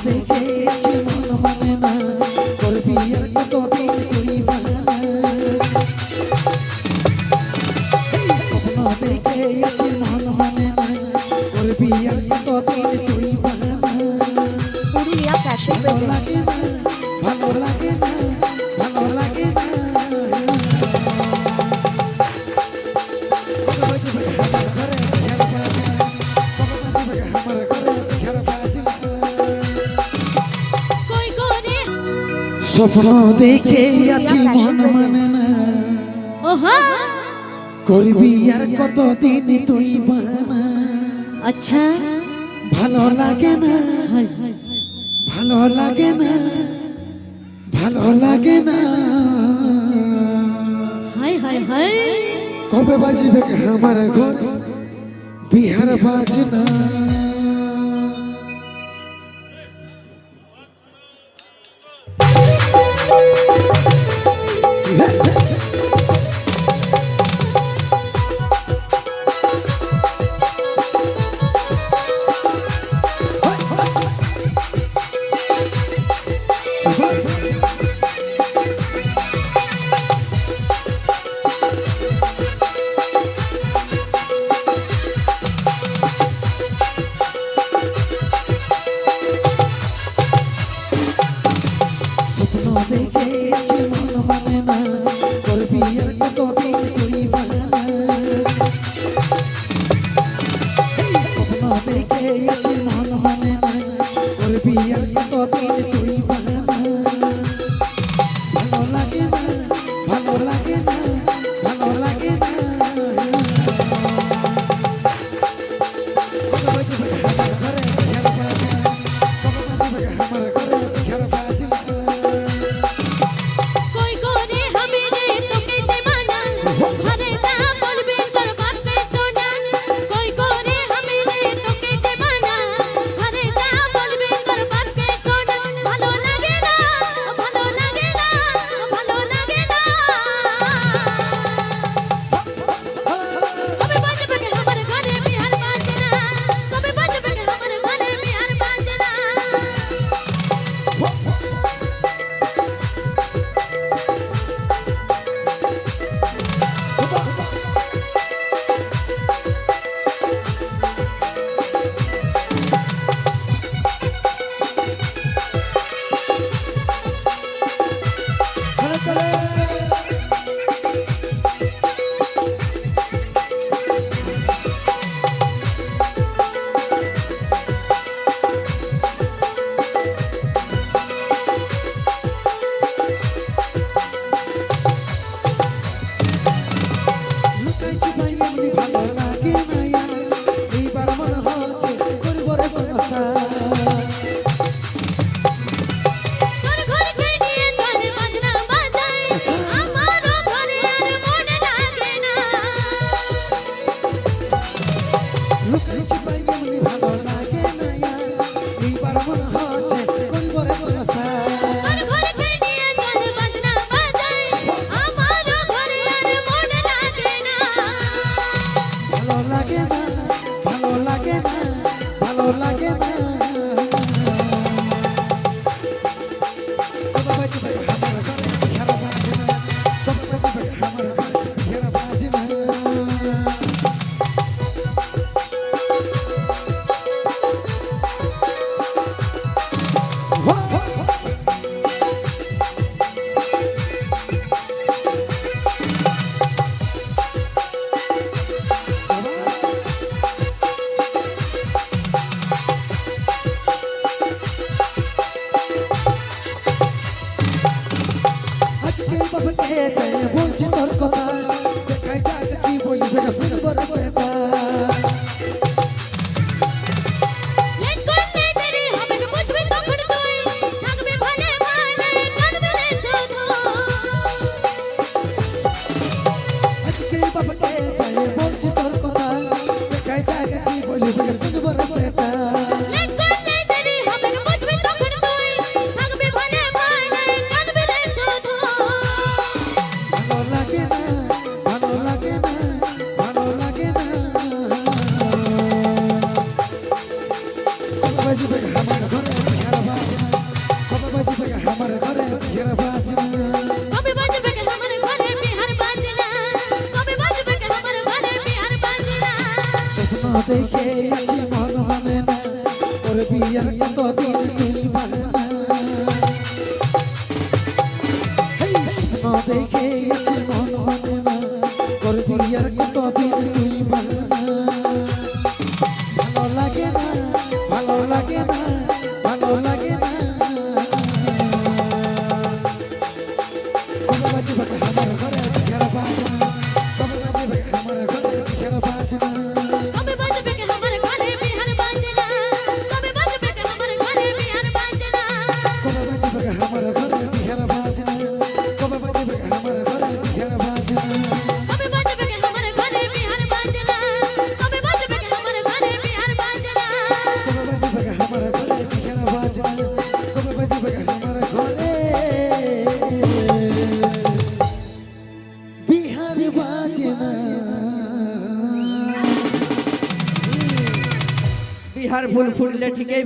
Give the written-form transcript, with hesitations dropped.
দেখেছি মন মানে না, করবি আর কতদিন তুই বাহানা। স্বপ্ন দেখেছি মন মানে না, করবি আর কতদিন তুই বাহানা। পুরুলিয়া ফ্যাশন ভালো লাগে না, ভালো লাগে না, ভালো লাগে না। স্বপ্ন দেখে আছি মন মানে না, করবি আর কতদিন তুই বাহানা। আচ্ছা ভালো লাগে না, ভালো লাগে না, ভালো লাগে না। হাই হাই হাই কবে বাজবে আমার ঘর বিহার বাজনা। স্বপ্ন দেখেছি মন মানে না, করবি আর কতদিন তুই বাহানা। স্বপ্ন দেখেছি মন মানে না, করবি আর কতদিন তুই বাহানা। ভালো লাগে না, ভালো লাগে না, ভালো লাগে না। কবে বাজবে আমার ঘরে বিহার বাজনা, কবে বাজবে আমার ঘরে বিহার বাজনা। ভালো লাগে না, এইবার মনে হচ্ছে করব রে সংসার। লুকাইছি পাইলে মনে ভালো লাগে না, এইবার মনে হচ্ছে করব রে সংসার। ভালো লাগে না, ভালো লাগে না, ভালো লাগে না। কবে বাজবে আমার ঘরে বিহার বাজনা, কবে বাজবে আমার ঘরে বিহার বাজনা। আজকে বাবাকে চাই বলছি তোর কথা, দেখাই যাক কি বলবে শুনবো রে সেটা। আজকে বাবাকে চাই বলছি তোর কথা, দেখাই যাক কি বলবে শুনবো রে সেটা। ভালো লাগে না, ভালো লাগে না, ভালো লাগে না। কবে বাজবে আমার ঘরে বিহার দেখে আছি মন মানে না তোর বিয়ার কতদিন তুই মানে না দেখে আছি মন মানে না তোর বিয়ার কতদিন তুই মানে না ভালো লাগে না ভালো লাগে না ভালো লাগে না কবে বাজবে আমার ঘরে ঘেরা বাজনা কবে বাজবে আমার ঘরে ঘেরা বাজনা কবে বাজবে কে আমার ঘরে বিহার বাজনা কবে বাজবে কে আমার ঘরে বিহার বাজনা কবে বাজবে আমার ঘরে ঘেরা বাজনা কবে বাজবে আমার ঘরে ঘেরা বাজনা কবে বাজবে কে আমার ঘরে বিহার বাজনা কবে বাজবে কে আমার ঘরে বিহার বাজনা কবে বাজবে আমার ঘরে ঘেরা বাজনা কবে বাজবে আমার ঘরে বিহার বাজনা বিহার ফুল ফুললে ঠিকই